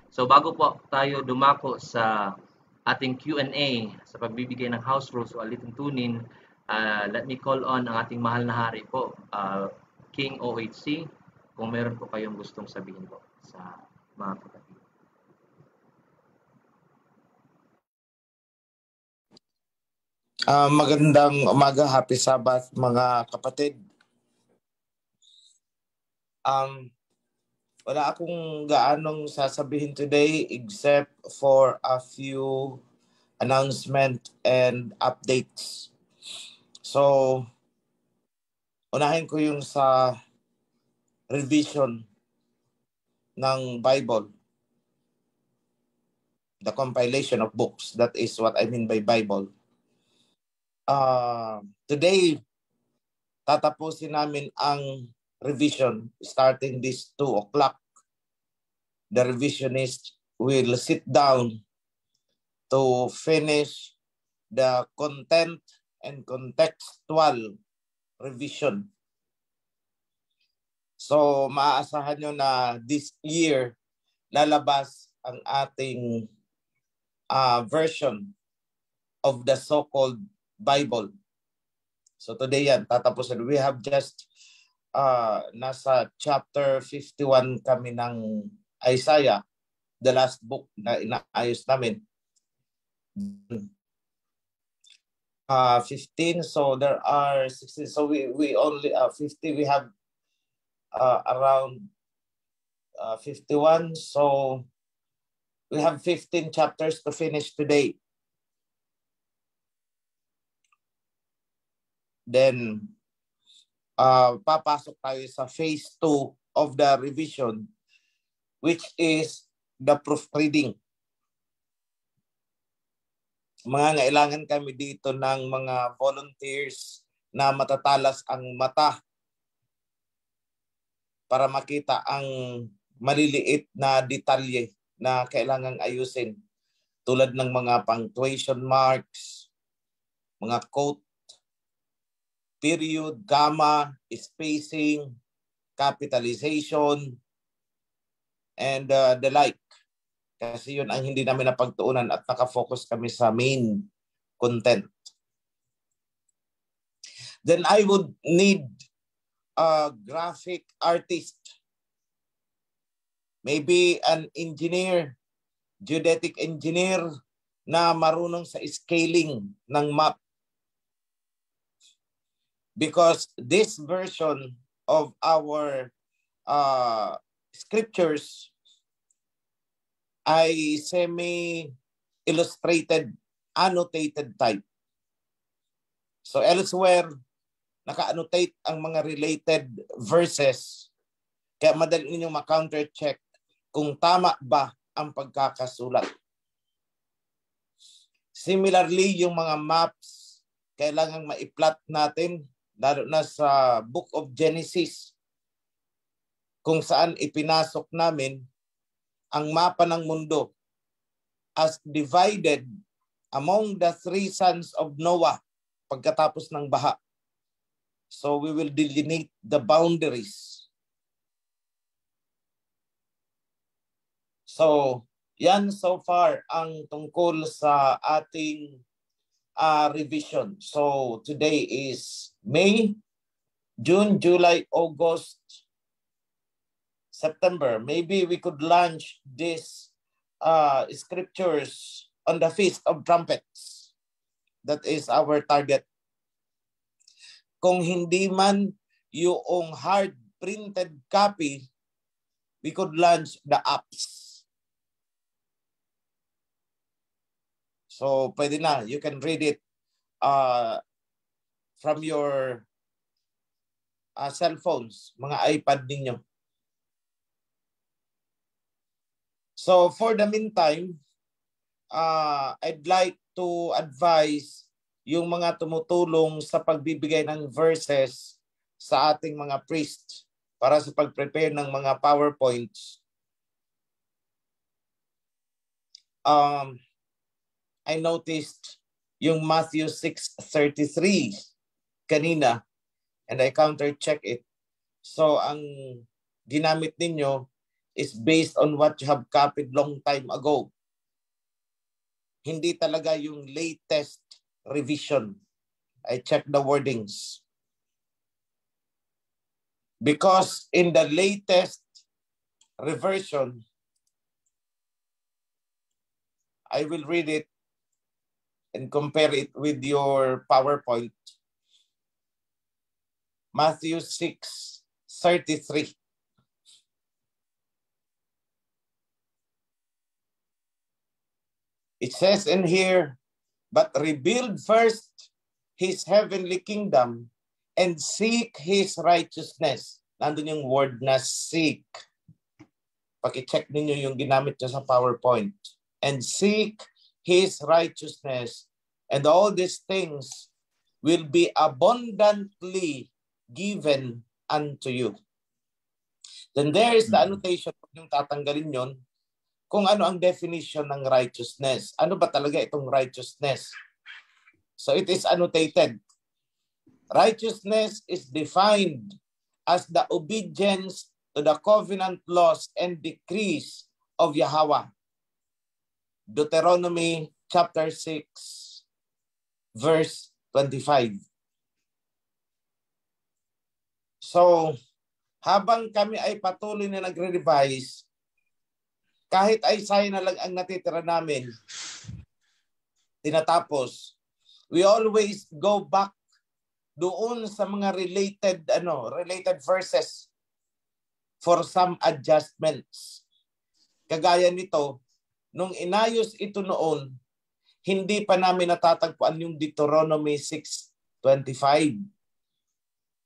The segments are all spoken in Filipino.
So bago po tayo dumako sa ating Q&A sa pagbibigay ng house rules o alituntunin, let me call on ang ating mahal na hari po, King OHC, kung meron po kayong gustong sabihin po sa mga kapatid. Magandang umaga, happy Sabbath mga kapatid. Wala akong gaanong sasabihin today except for a few announcement and updates. So, unahin ko yung sa revision ng Bible. The compilation of books. That is what I mean by Bible. Today, tatapusin namin ang revision starting this 2 o'clock. The revisionist will sit down to finish the content and contextual revision. So maaasahan nyo na this year lalabas ang ating version of the so-called Bible. So today yan, tatapusin. We have just nasa chapter 51 kami ng Isaiah, the last book na inaayos namin. 15, so there are 16. So we only 50. We have around 51. So we have 15 chapters to finish today. Then papasok tayo sa phase 2 of the revision, which is the proofreading. Mangangailangan kami dito ng mga volunteers na matatalas ang mata para makita ang maliliit na detalye na kailangang ayusin, tulad ng mga punctuation marks, mga quote, period, comma, spacing, capitalization, and the like. Kasi yun ang hindi namin napagtuunan at nakafocus kami sa main content. Then I would need a graphic artist, maybe an engineer, geodetic engineer na marunong sa scaling ng map. Because this version of our scriptures ay semi-illustrated, annotated type. So elsewhere, naka-annotate ang mga related verses. Kaya madali ninyong ma-counter-check kung tama ba ang pagkakasulat. Similarly, yung mga maps, kailangan ma-plot natin, lalo na sa Book of Genesis, kung saan ipinasok namin ang mapa ng mundo as divided among the 3 sons of Noah pagkatapos ng baha. So we will delineate the boundaries. So yan so far ang tungkol sa ating revision. So today is May, June, July, August, September. Maybe we could launch this scriptures on the Feast of Trumpets. That is our target. Kung hindi man yung hard printed copy, we could launch the apps. So pwede na, you can read it from your cell phones, mga iPad ninyo. So for the meantime, I'd like to advise yung mga tumutulong sa pagbibigay ng verses sa ating mga priests para sa pag-prepare ng mga PowerPoints. I noticed yung Matthew 6:33 kanina and I counter-check it. So ang ginamit ninyo is based on what you have copied long time ago. Hindi talaga yung latest revision. I checked the wordings. Because in the latest reversion, I will read it and compare it with your PowerPoint. Matthew 6:33. It says in here, but rebuild first his heavenly kingdom and seek his righteousness. Nandun yung word na seek. Paki-check ninyo yung ginamit niya sa PowerPoint. And seek his righteousness, and all these things will be abundantly given unto you. Then there is the annotation, kung yung tatanggalin yon, kung ano ang definition ng righteousness. Ano ba talaga itong righteousness? So it is annotated. Righteousness is defined as the obedience to the covenant laws and decrees of Yahweh. Deuteronomy chapter 6, verse 25. So, habang kami ay patuloy na nagre-revise, kahit ay Isaiah na lang ang natitira namin, tinatapos, we always go back doon sa mga related verses for some adjustments. Kagaya nito, nung inayos ito noon, hindi pa namin natatagpuan yung Deuteronomy 6:25.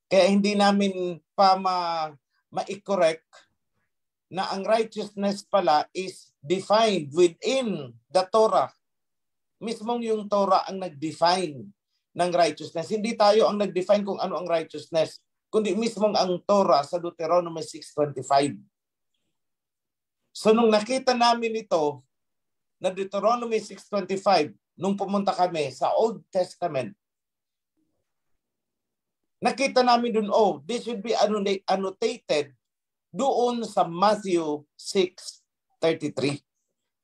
Kaya hindi namin pa ma-correct na ang righteousness pala is defined within the Torah. Mismong yung Torah ang nag-define ng righteousness. Hindi tayo ang nag-define kung ano ang righteousness, kundi mismong ang Torah sa Deuteronomy 6:25. So nung nakita namin ito, na Deuteronomy 6:25, nung pumunta kami sa Old Testament, nakita namin dun, this should be annotated doon sa Matthew 6:33.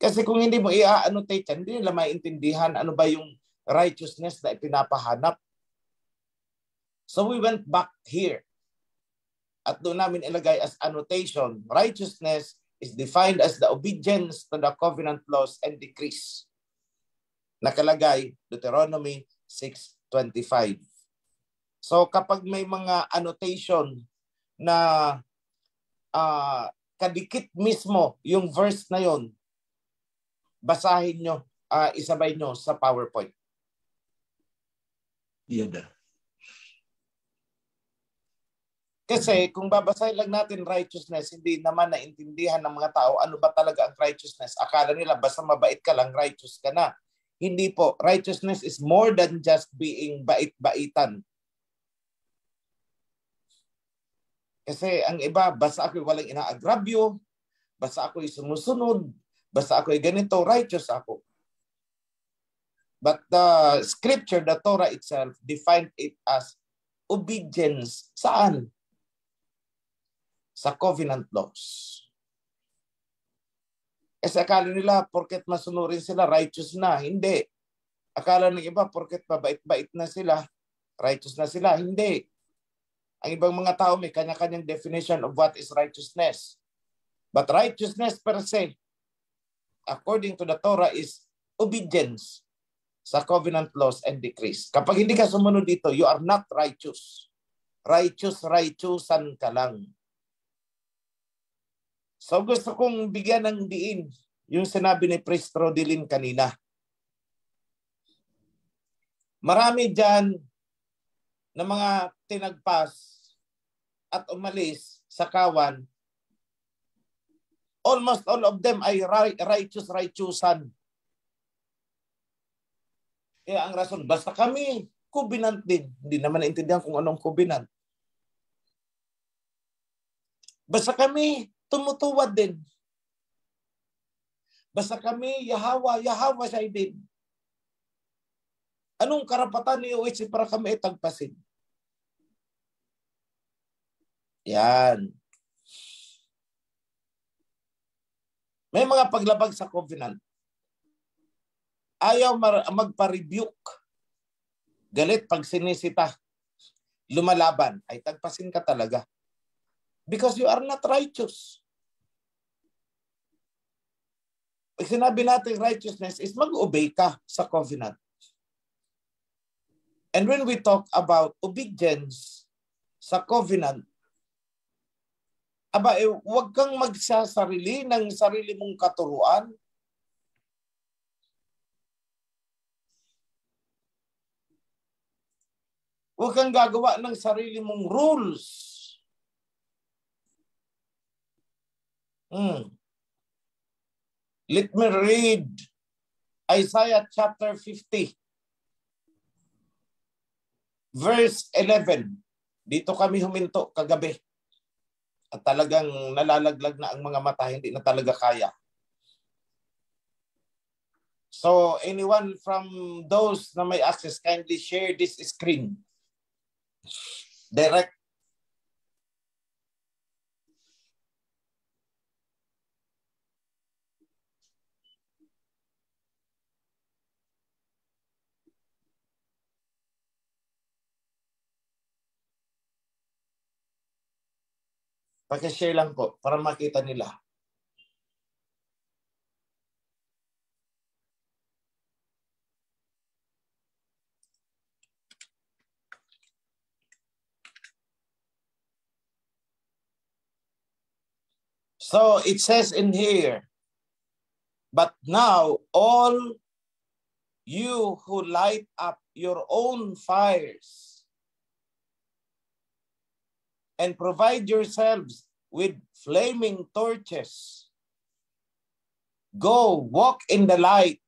Kasi kung hindi mo i-annotate yan, hindi nila maintindihan ano ba yung righteousness na ipinapahanap. So we went back here. At doon namin ilagay as annotation, righteousness is defined as the obedience to the covenant laws and decrees. Nakalagay, Deuteronomy 6:25. So kapag may mga annotation na kadikit mismo yung verse na yon, basahin nyo, isabay nyo sa PowerPoint. Yada. Kasi kung babasahin lang natin righteousness, hindi naman naintindihan ng mga tao ano ba talaga ang righteousness. Akala nila basta mabait ka lang, righteous ka na. Hindi po. Righteousness is more than just being bait-baitan. Kasi ang iba, basta ako'y walang inaagrabyo, basta ako'y sumusunod, basta ako'y ganito, righteous ako. But the scripture, the Torah itself, defined it as obedience. Saan? Sa covenant laws. Kasi akala nila, porket masunurin sila, righteous na. Hindi. Akala ng iba, porket mabait-bait na sila, righteous na sila. Hindi. Ang ibang mga tao may kanya-kanyang definition of what is righteousness. But righteousness per se, according to the Torah, is obedience sa covenant laws and decrees. Kapag hindi ka sumunod dito, you are not righteous. Righteousan ka lang. So gusto kong bigyan ng diin yung sinabi ni Priest Rodilin kanina. Marami dyan na mga tinagpas at umalis sa kawan. Almost all of them ay righteousan. Kaya ang rason, basta kami covenant din. Hindi naman naintindihan kung anong covenant. Basta kami tumutuwad din. Basta kami Yahweh siya din. Anong karapatan ni OHC para kami itagpasin? Yan. May mga paglabag sa covenant. Ayaw magpa-rebuke. Galit pag sinisita. Lumalaban. Ay tagpasin ka talaga. Because you are not righteous. Pag sinabi natin righteousness is mag-obey ka sa covenant. And when we talk about obedience sa covenant, huwag kang magsasarili ng sarili mong katuruan. Huwag kang gagawa ng sarili mong rules. Let me read Isaiah chapter 50, verse 11. Dito kami huminto kagabi. At talagang nalalaglag na ang mga mata, hindi na talaga kaya. So anyone from those na may access, kindly share this screen. Direct. Paki-share lang po para makita nila. So it says in here, but now all you who light up your own fires and provide yourselves with flaming torches, go walk in the light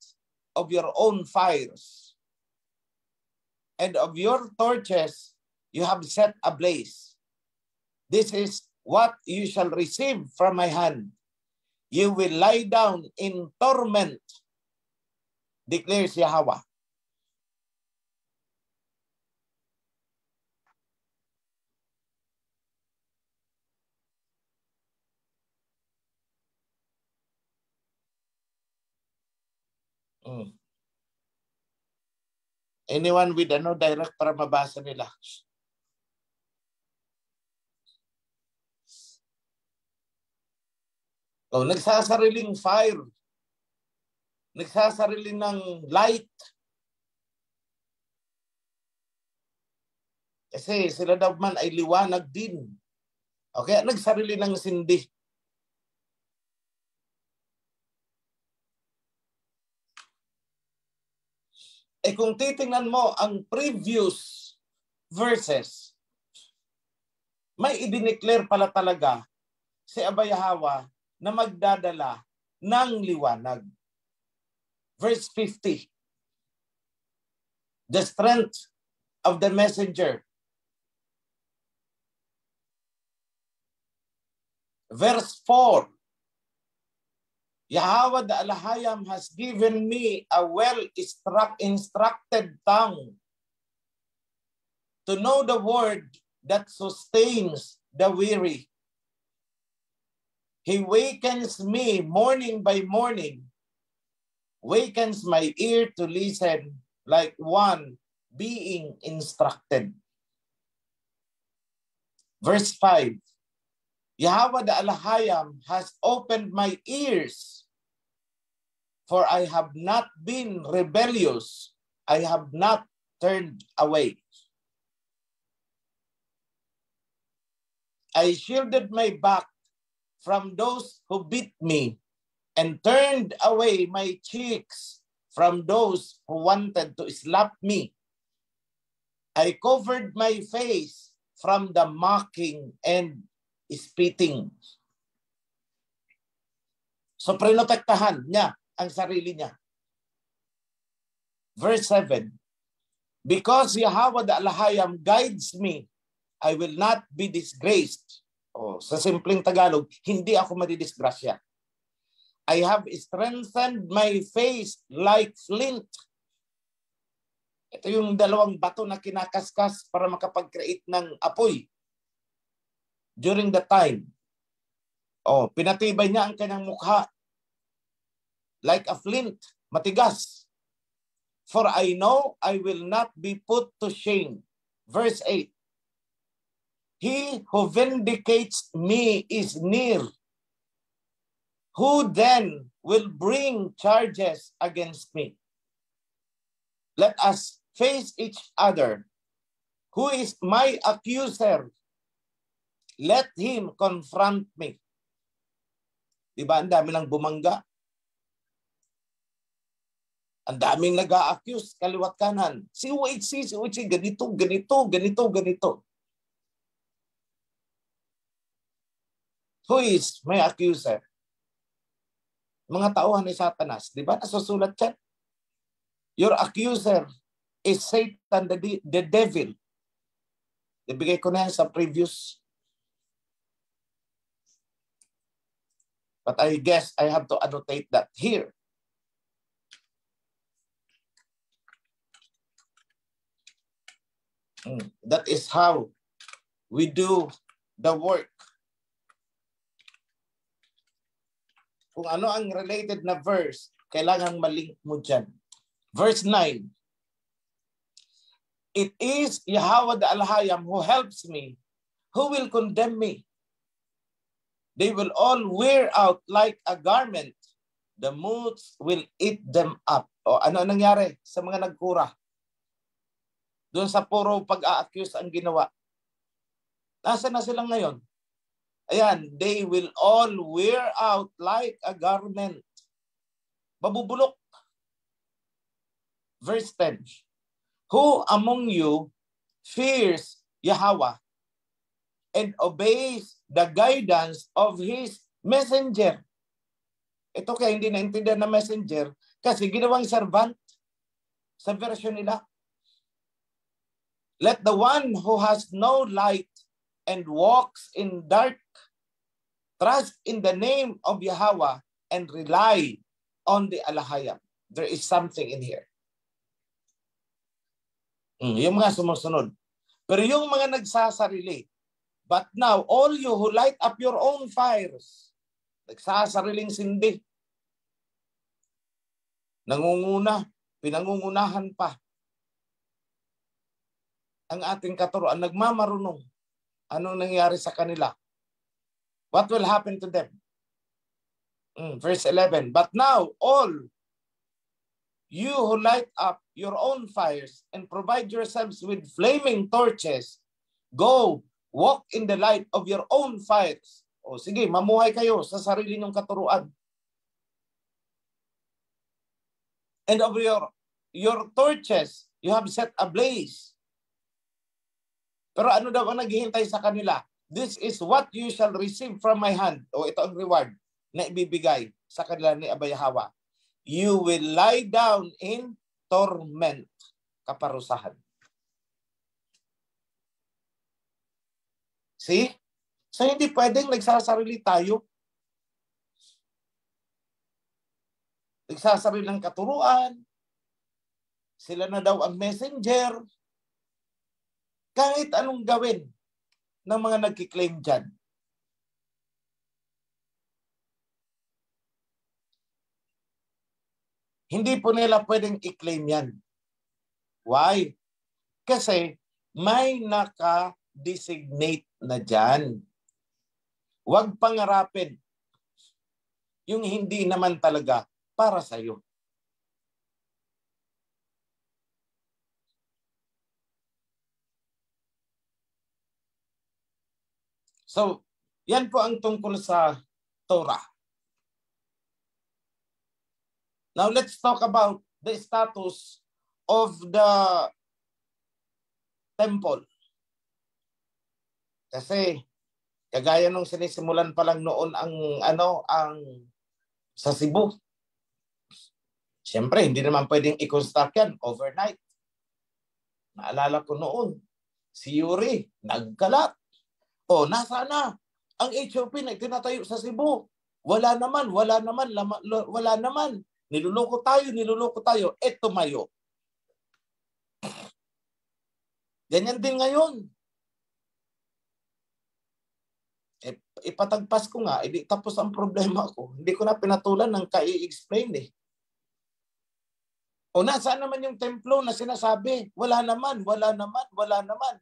of your own fires, and of your torches you have set ablaze. This is what you shall receive from my hand. You will lie down in torment, declares Yahweh. Anyone with direct para mabasa nila? Oh, nagsasariling fire. Nagsasarili ng light. Kasi sila daw man ay liwanag din. Okay, nagsarili ng sindi. Kung titingnan mo ang previous verses, may idineclare pala talaga si Abba Yahweh na magdadala ng liwanag. Verse 50. The strength of the messenger. Verse 4. Yahweh the Alahayam has given me a well-instructed tongue to know the word that sustains the weary. He wakens me morning by morning, wakens my ear to listen like one being instructed. Verse 5. Yahweh the Alahayam has opened my ears, for I have not been rebellious, I have not turned away. I shielded my back from those who beat me, and turned away my cheeks from those who wanted to slap me. I covered my face from the mocking and spitting. So prinotektahan niya ang sarili niya. Verse 7. Because Yahweh the Alahayam guides me, I will not be disgraced. Sa simpleng Tagalog, hindi ako madidisgrasya. I have strengthened my face like flint. Ito yung dalawang bato na kinakaskas para makapag-create ng apoy. during the time. Oh, pinatibay niya ang kanyang mukha like a flint, matigas. For I know I will not be put to shame. Verse 8. He who vindicates me is near. Who then will bring charges against me? Let us face each other. Who is my accuser? Let him confront me. Diba, ang dami lang bumangga. Ang daming nag-a-accuse, kaliwat kanan. Si UHC, ganito, ganito, ganito, ganito. Who is my accuser? Mga tauhan ni Satanas. Di ba? Nasusulat yan. Your accuser is Satan, the devil. Ibigay ko na yan sa previous. But I guess I have to annotate that here. That is how we do the work. Kung ano ang related na verse, kailangan malink mo dyan. Verse 9. It is Yahweh the Alhayam who helps me. Who will condemn me? They will all wear out like a garment. The moths will eat them up. O ano nangyari sa mga nagkura? Doon sa puro pag-a-accuse ang ginawa. Nasaan na sila ngayon? Ayan, they will all wear out like a garment. Babubulok. Verse 10. Who among you fears Yahweh and obeys the guidance of his messenger? Ito kaya hindi naintindihan na messenger kasi ginawang servant sa version nila. Let the one who has no light and walks in dark trust in the name of Yahweh and rely on the Alhayam. There is something in here. Yung mga sumusunod. Pero yung mga nagsasarili, but now all you who light up your own fires, nagsasariling sindi, nangunguna, pinangungunahan pa ang ating katuroan, nagmamarunong. Anong nangyari sa kanila? What will happen to them? Verse 11. But now, all you who light up your own fires and provide yourselves with flaming torches, go, walk in the light of your own fires. O sige, mamuhay kayo sa sarili niyong katuruan. And of your torches, you have set ablaze. Pero ano daw ang naghihintay sa kanila? This is what you shall receive from my hand. O ito ang reward na ibibigay sa kanila ni Abba Yahweh. You will lie down in torment. Kaparusahan. See? So hindi pwedeng nagsasarili tayo. Nagsasarili ng katuruan. Sila na daw ang messenger. Kahit anong gawin ng mga nagkiklaim dyan. Hindi po nila pwedeng i-claim yan. Why? Kasi may naka-designate na dyan. Huwag pangarapin yung hindi naman talaga para sa'yo. So, yan po ang tungkol sa Torah. Now, let's talk about the status of the temple. Kasi, kagaya nung sinisimulan pa lang noon ang sa Cebu. Siyempre, hindi naman pwedeng i-construct yan overnight. Naalala ko noon, si Yuri, nagkalat. O, nasa na? Ang HOP na itinatayo sa Cebu. Wala naman. Niluloko tayo. Tumayo. Ganyan din ngayon. ipatagpas ko nga, edi tapos ang problema ko. Hindi ko na pinatulan ng kai-explain eh. O nasaan naman yung templo na sinasabi? Wala naman, wala naman, wala naman.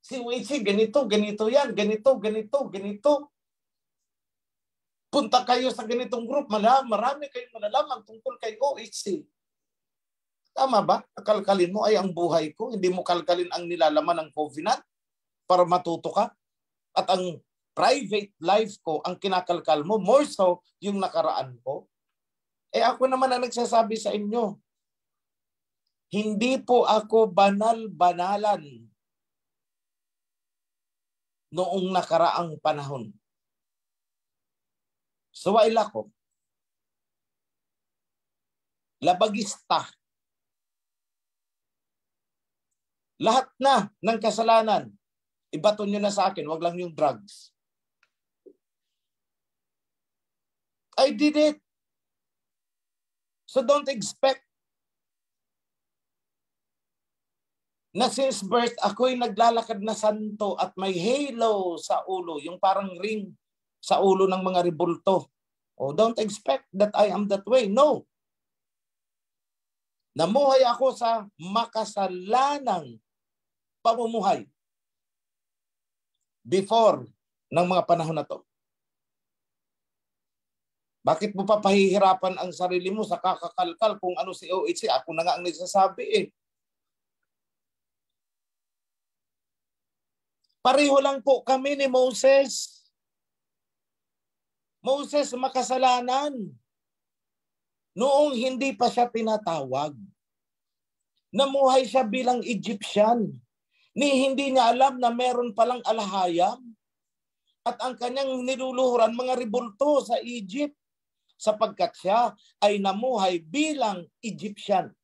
Si Wichi, ganito, ganito yan, ganito, ganito, ganito. Punta kayo sa ganitong group, marami kayong malalaman tungkol kay OHC. Tama ba? Kalkalin mo ay ang buhay ko. Hindi mo kalkalin ang nilalaman ng Covenant para matuto ka. At ang private life ko, ang kinakalkal mo, more so yung nakaraan ko. Eh ako naman ang nagsasabi sa inyo, hindi po ako banal-banalan noong nakaraang panahon. Suwaila ko, labagista, lahat na ng kasalanan, ibaton nyo na sa akin, wag lang yung drugs. I did it. So don't expect na since birth ako'y naglalakad na santo at may halo sa ulo, yung parang ring sa ulo ng mga rebulto. Oh, don't expect that I am that way. No. Namuhay ako sa makasalanang pamumuhay before ng mga panahon na to. Bakit mo pa pahihirapan ang sarili mo sa kakakalkal kung ano si OHC? Ako na nga ang nagsasabi eh. Pareho lang po kami ni Moses. Moses makasalanan. Noong hindi pa siya tinatawag. Namuhay siya bilang Egyptian. Hindi niya alam na meron palang alahayam. At ang kanyang niluluhuran mga rebulto sa Egypt. Sapagkat siya ay namuhay bilang Egyptian.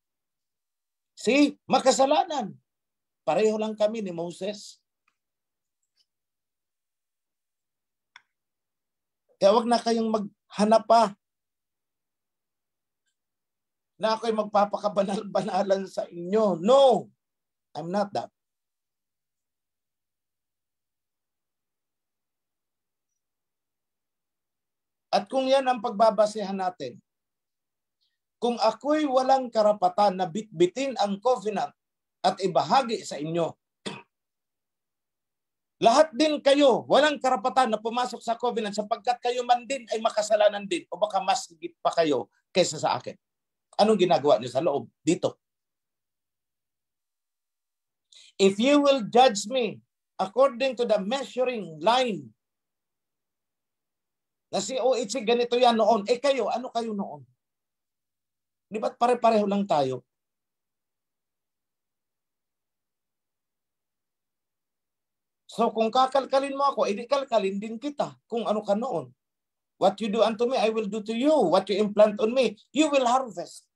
See, makasalanan. Pareho lang kami ni Moses. Kaya wag na kayong maghanap pa na ako'y magpapakabanal-banalan sa inyo. No, I'm not that. At kung yan ang pagbabasehan natin, kung ako'y walang karapatan na bitbitin ang covenant at ibahagi sa inyo, lahat din kayo walang karapatan na pumasok sa covenant sapagkat kayo man din ay makasalanan din o baka mas higit pa kayo kaysa sa akin. Anong ginagawa niyo sa loob? Dito. If you will judge me according to the measuring line na si OHC ganito yan noon, eh kayo, ano kayo noon? Di ba't pare-pareho lang tayo? So kung kakalkalin mo ako, edi kalkalin din kita kung ano ka noon. What you do unto me, I will do to you. What you implant on me, you will harvest.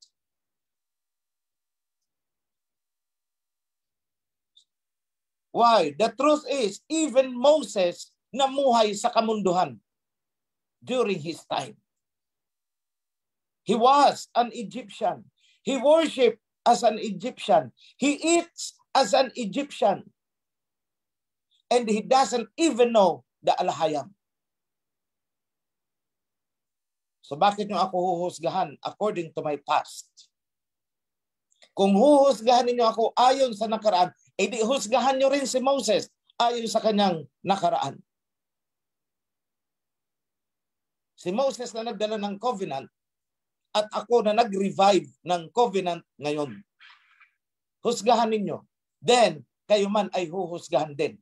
Why? The truth is, even Moses namuhay sa kamunduhan during his time. He was an Egyptian. He worshiped as an Egyptian. He eats as an Egyptian. And he doesn't even know the alahayam. So bakit nyo ako huhusgahan according to my past? Kung huhusgahan niyo ako ayon sa nakaraan, edi husgahan nyo rin si Moses ayon sa kanyang nakaraan. Si Moses na nagdala ng covenant at ako na nag-revive ng covenant ngayon. Husgahan ninyo. Then, kayo man ay huhusgahan din.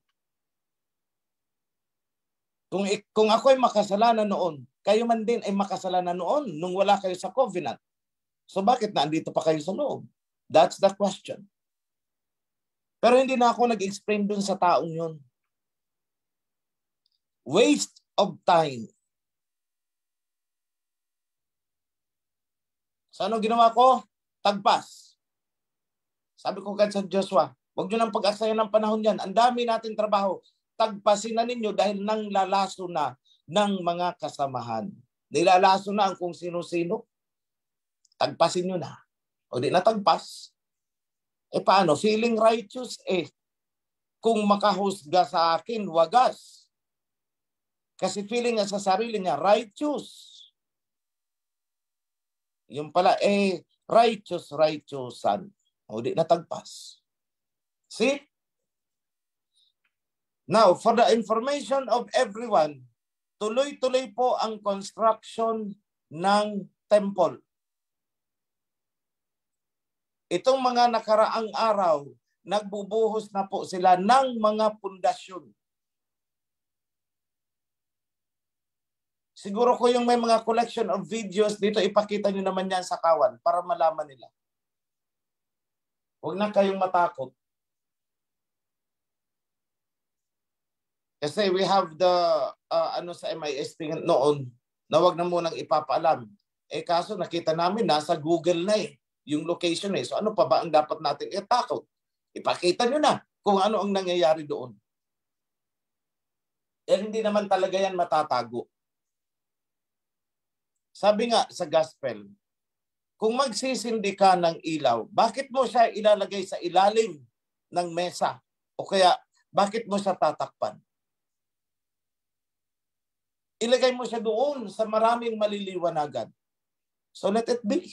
Kung ako ay makasalanan noon, kayo man din ay makasalanan noon nung wala kayo sa covenant. So bakit naandito pa kayo sa loob? That's the question. Pero hindi na ako nag-explain dun sa taong yun. Waste of time. So ano ginawa ko? Tagpas. Sabi ko sa Joshua, huwag nyo nang pag-aksayan ng panahon yan. Ang dami natin trabaho. Tagpasin na ninyo dahil nang lalaso na ng mga kasamahan. Nilalaso na ang kung sino-sino. Tagpasin nyo na. O di na tagpas. Eh paano? Feeling righteous eh. Kung makahusga sa akin, wagas. Kasi feeling niya sa sarili niya, righteous. Yung pala, righteousan. O di natagpas. See? Now, for the information of everyone, tuloy-tuloy po ang construction ng temple. Itong mga nakaraang araw, nagbubuhos na po sila ng mga pundasyon. Siguro ko yung may mga collection of videos dito, ipakita nyo naman yan sa kawan para malaman nila. Huwag na kayong matakot. Kasi we have the, sa MISP noon, na huwag na munang ipapaalam. Kaso nakita namin, nasa Google na yung location . So ano pa ba ang dapat natin itakot? Ipakita nyo na kung ano ang nangyayari doon. Hindi naman talaga yan matatago. Sabi nga sa gospel, kung magsisindi ka ng ilaw, bakit mo siya ilalagay sa ilalim ng mesa? O kaya, bakit mo siya tatakpan? Ilagay mo siya doon sa maraming maliliwanagan. So let it be.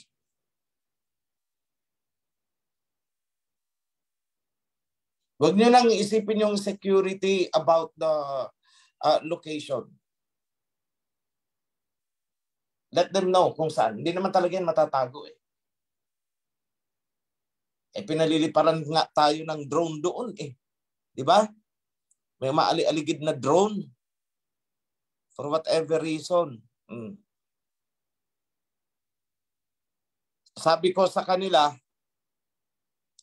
Huwag niyo nang isipin yung security about the location. Let them know kung saan. Hindi naman talaga yan matatago . Pinaliliparan nga tayo ng drone doon . Di ba? May maali-aligid na drone. For whatever reason. Sabi ko sa kanila,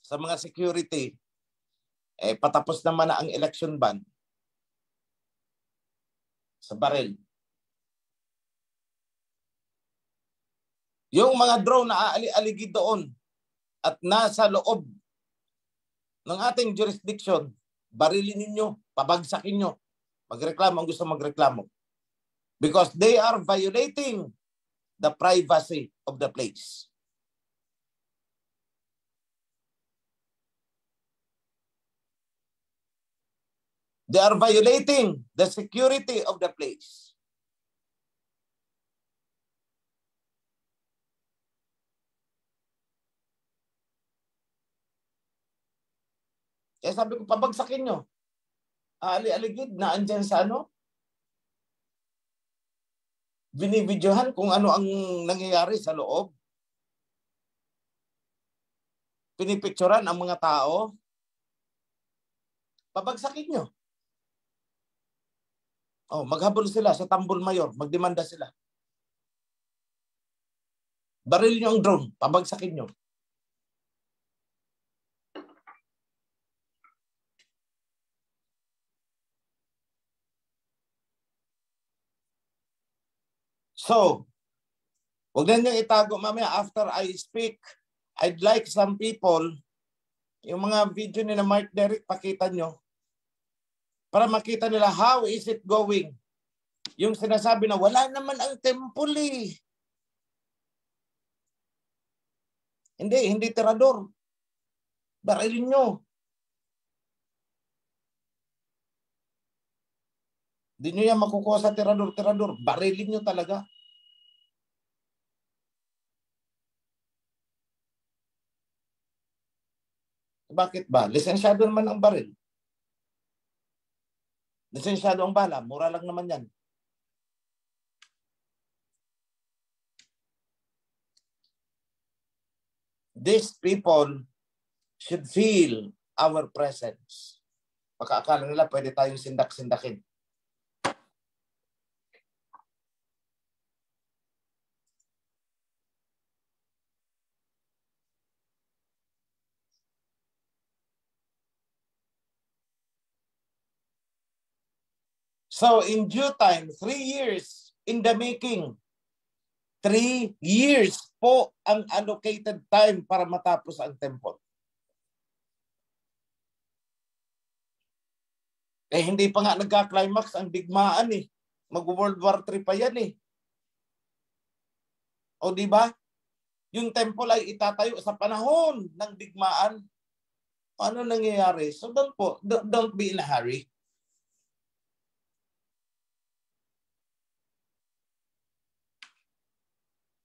sa mga security, patapos naman na ang election ban sa baril. Yung mga drone na aali-aligid doon at nasa loob ng ating jurisdiction, barilin ninyo, pabagsakin nyo. Magreklamo ang gusto magreklamo. Because they are violating the privacy of the place. They are violating the security of the place. Kaya sabi ko, pabagsakin nyo. Ali-aligid na andyan sa binibidyohan kung ano ang nangyayari sa loob. Pinipicturan ang mga tao. Pabagsakin nyo. Maghabol sila sa Tambol Mayor. Magdemanda sila. Baril nyo ang drone. Pabagsakin nyo. So, huwag na nyo itago mamaya after I speak. I'd like some people, yung mga video ni na Mark Derek, pakita nyo. Para makita nila how is it going. Yung sinasabi na wala naman ang temple . Hindi tirador. Barilin nyo. Hindi nyo yan makukuha sa tirador. Barilin nyo talaga. Bakit ba? Lisensyado naman ang baril. Lisensyado ang bala. Mura lang naman yan. These people should feel our presence. Pagkaakala nila pwede tayong sindak-sindakin. So in due time, 3 years in the making. 3 years po ang allocated time para matapos ang temple. Hindi pa nga nagka-climax ang digmaan . Mag-World War III pa yan . O di ba? Yung temple ay itatayo sa panahon ng digmaan. Ano nangyayari? So don't be in a hurry.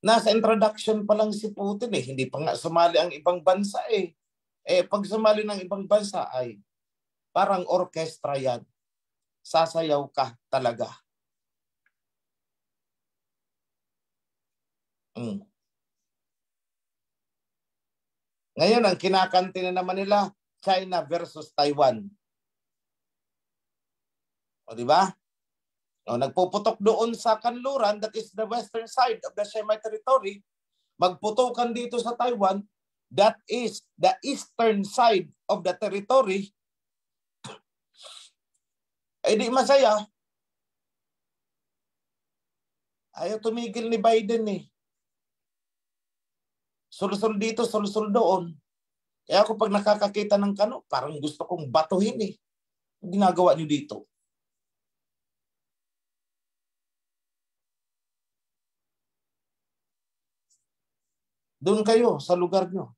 Nasa introduction pa lang si Putin eh. Hindi pa nga sumali ang ibang bansa eh. Eh pag sumali ng ibang bansa ay parang orkestra yan. Sasayaw ka talaga. Ngayon, ang kinakante na naman nila, China versus Taiwan. O di ba? O, nagpuputok doon sa kanluran, that is the western side of the semi-territory. Magputukan dito sa Taiwan, that is the eastern side of the territory. Eh di masaya. Ayaw tumigil ni Biden eh. Sul-sul dito, sul-sul doon. Kaya ako pag nakakakita ng kano, parang gusto kong batuhin eh. Ang ginagawa niyo dito. Doon kayo sa lugar niyo.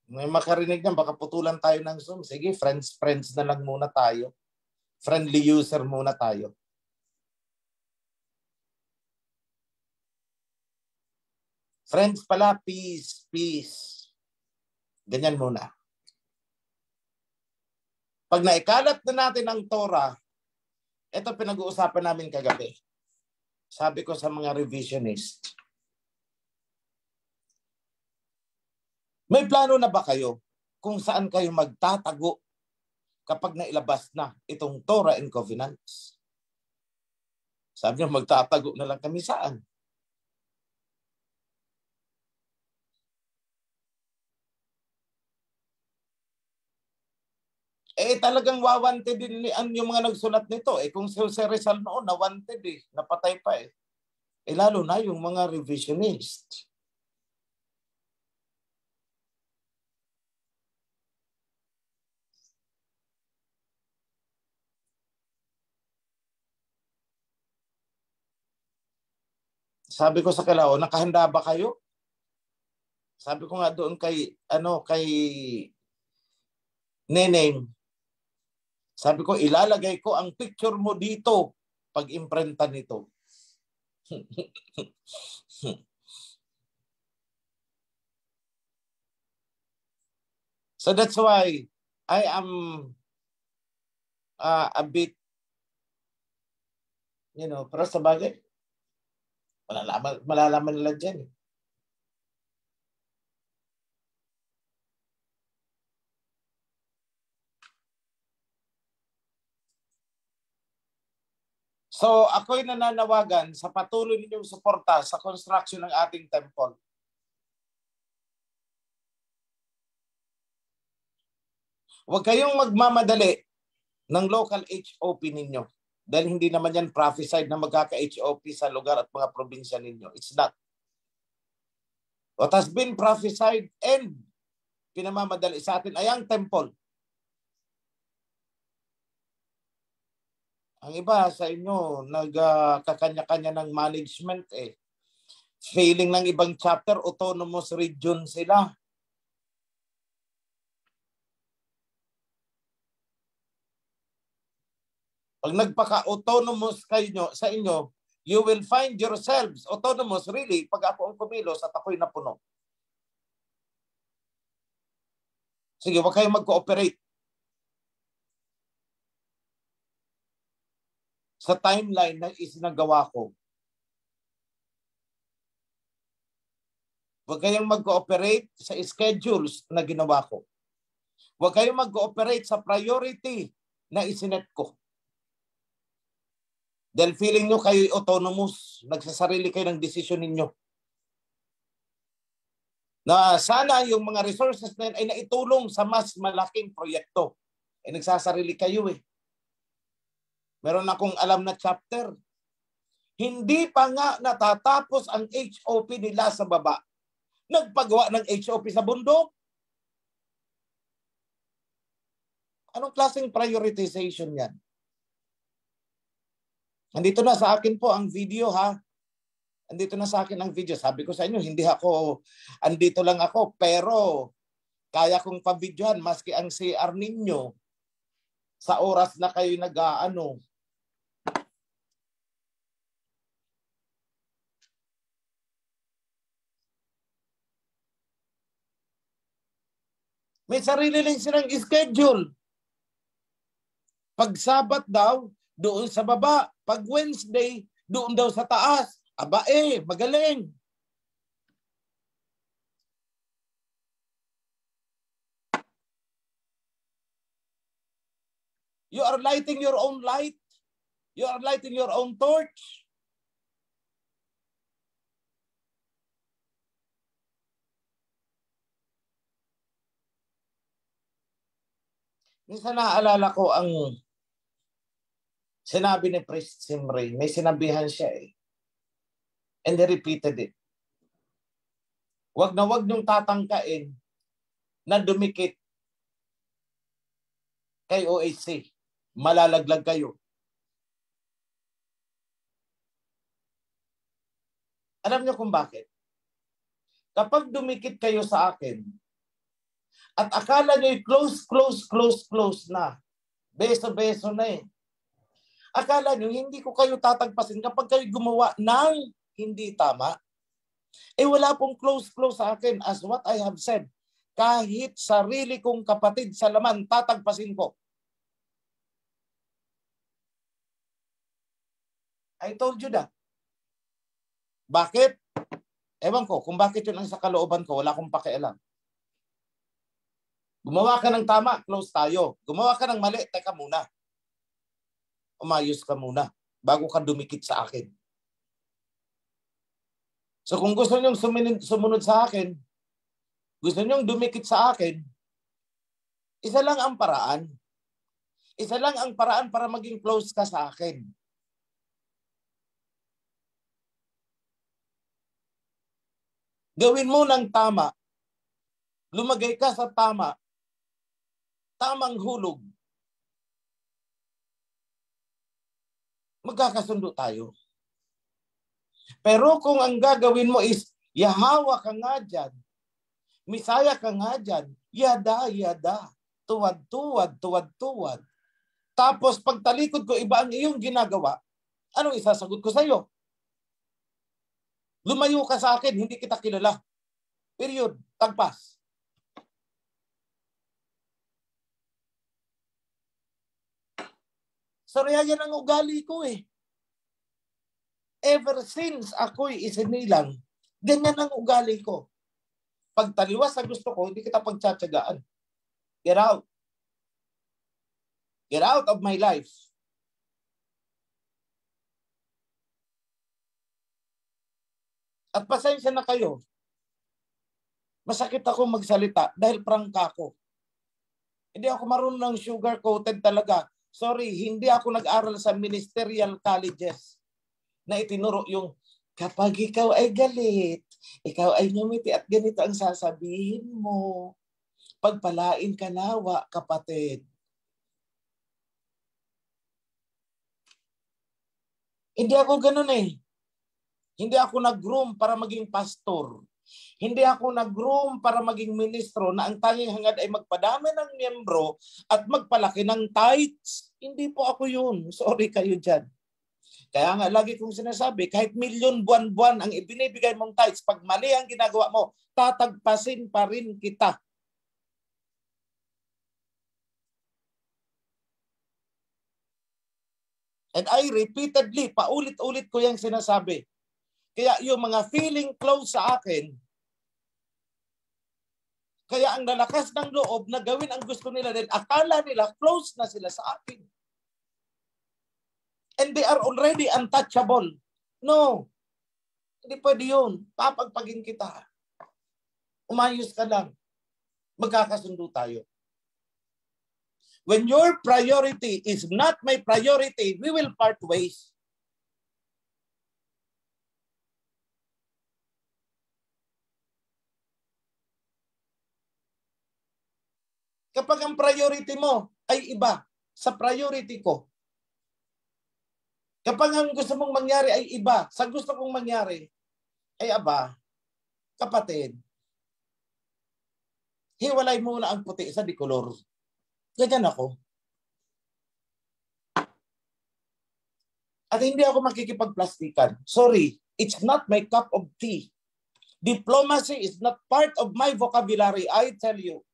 May makarinig niyan, baka putulan tayo ng Zoom. Sige, friends na lang muna tayo. Friendly user muna tayo. Friends pala, peace, peace. Ganyan muna. Pag naikalat na natin ang Torah, ito pinag-uusapan namin kagabi. Sabi ko sa mga revisionist, may plano na ba kayo kung saan kayo magtatago kapag nailabas na itong Torah and Covenants? Sabi niyo, magtatago na lang kami saan? Eh talagang wawanted din yung mga nagsulat nito. Eh kung si Jose Rizal noon, nawanted eh. Napatay pa eh. Eh lalo na yung mga revisionist. Sabi ko sa kalao, nakahanda ba kayo? Sabi ko nga doon kay Neneng. Sabi ko, ilalagay ko ang picture mo dito pag imprenta nito. So that's why I am a bit, pero sa bagay, malalaman nila dyan. So ako'y nananawagan sa patuloy ninyong suporta sa construction ng ating temple. Huwag kayong magmamadali ng local HOP ninyo. Dahil hindi naman yan prophesied na magkaka-HOP sa lugar at mga probinsya ninyo. It's not. What has been prophesied and pinamamadali sa atin ay ang temple. Ang iba sa inyo, nagkakanya-kanya ng management eh. Failing ng ibang chapter, autonomous region sila. Pag nagpaka-autonomous kayo sa inyo, you will find yourselves autonomous really pag ako ang kumilos at ako'y napuno. Sige, huwag kayong mag-cooperate. Sa timeline na isinagawa ko. Huwag kayong mag-cooperate sa schedules na ginawa ko. Huwag kayong mag-cooperate sa priority na isinet ko. Dahil feeling nyo kayo'y autonomous, nagsasarili kayo ng desisyon ninyo. Na sana yung mga resources na yun ay naitulong sa mas malaking proyekto. Eh nagsasarili kayo eh. Meron akong alam na chapter. Hindi pa nga natatapos ang HOP nila sa baba. Nagpagawa ng HOP sa bundok. Anong klaseng prioritization yan? Andito na sa akin po ang video ha. Andito na sa akin ang video. Sabi ko sa inyo, hindi ako, andito lang ako, pero kaya kong pabidyohan maski ang CR ninyo sa oras na kayo nag-aano. May sarili lang silang schedule. Pag Sabat daw, doon sa baba. Pag Wednesday, doon daw sa taas. Aba magaling. You are lighting your own light. You are lighting your own torch. Minsan naaalala ko ang sinabi ni Priest Simray. May sinabihan siya And he repeated it. Wag niyong tatangkain na dumikit kay OAC. Malalaglag kayo. Alam niyo kung bakit? Kapag dumikit kayo sa akin, at akala nyo close na. Beso-beso na Akala nyo, hindi ko kayo tatagpasin kapag kayo gumawa ng hindi tama. Wala pong close sa akin. As what I have said, kahit sarili kong kapatid sa laman, tatagpasin ko. I told you that. Bakit? Ewan ko, kung bakit yun ang sa kalooban ko, wala akong pakialam. Gumawa ka ng tama, close tayo. Gumawa ka ng mali, teka muna. Umayos ka muna bago ka dumikit sa akin. So kung gusto nyong sumunod sa akin, gusto nyong dumikit sa akin, isa lang ang paraan. Isa lang ang paraan para maging close ka sa akin. Gawin mo ng tama. Lumagay ka sa tama. Tamang hulog. Magkakasundo tayo. Pero kung ang gagawin mo is, yahawa ka nga dyan, misaya ka nga dyan, yada, tuwad. Tapos pagtalikod ko, iba ang iyong ginagawa, anong isasagot ko sa iyo? Lumayo ka sa akin, hindi kita kilala. Period. Tagpas. Sorry, yan ang ugali ko Ever since ako'y isinilang, ganyan ang ugali ko. Pag taliwas sa gusto ko, hindi kita pagtsatsagaan. Get out. Get out of my life. At pasensya na kayo. Masakit ako magsalita dahil prangka ako. Hindi ako marunong ng sugar-coated talaga. Sorry, hindi ako nag-aral sa ministerial colleges na itinuro yung kapag ikaw ay galit, ikaw ay ngumiti at ganito ang sasabihin mo. Pagpalain ka nawa, kapatid. Hindi ako ganun Hindi ako nag-groom para maging pastor. Hindi ako nag-groom para maging ministro na ang tanging hangad ay magpadami ng miyembro at magpalaki ng tithes. Hindi po ako yun. Sorry kayo dyan. Kaya nga lagi kong sinasabi, kahit milyon buwan-buwan ang ibinibigay mong tithes, pag mali ang ginagawa mo, tatagpasin pa rin kita. And I repeatedly, paulit-ulit ko yung sinasabi. Kaya yung mga feeling close sa akin, kaya ang lalakas ng loob na gawin ang gusto nila din, akala nila close na sila sa akin. And they are already untouchable. No. Hindi pwede yun. Papagpagin kita. Umayos ka lang. Magkakasundo tayo. When your priority is not my priority, we will part ways. Kapag ang priority mo ay iba sa priority ko, kapag ang gusto mong mangyari ay iba sa gusto kong mangyari, ay aba, kapatid, hiwalay muna ang puti sa dikolor. Ganyan ako. At hindi ako makikipagplastikan. Sorry, it's not my cup of tea. Diplomacy is not part of my vocabulary, I tell you.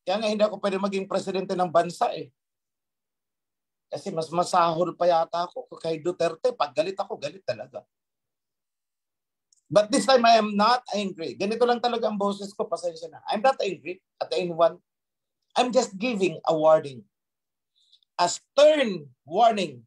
Kaya nga hindi ako pwede maging presidente ng bansa eh. Kasi mas masahol pa yata ako kay Duterte. Pag galit ako, galit talaga. But this time, I am not angry. Ganito lang talaga ang boses ko. Pasensya na. I'm not angry at anyone. I'm just giving a warning. A stern warning.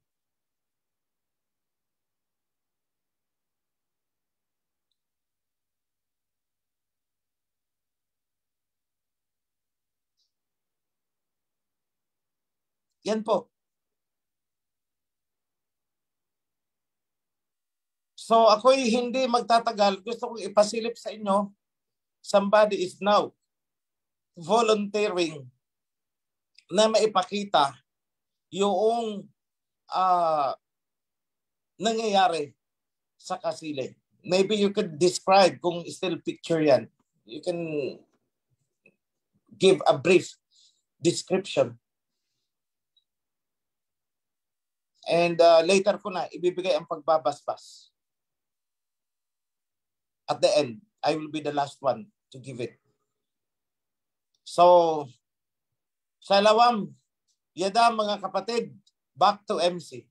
Yan po. So ako'y hindi magtatagal. Gusto kong ipasilip sa inyo. Somebody is now volunteering na maipakita yung nangyayari sa Kasile. Maybe you could describe kung still picture yan. You can give a brief description. And later ko na ibibigay ang pagbabasbas. At the end, I will be the last one to give it. So, Shalawam, yada mga kapatid, back to MC.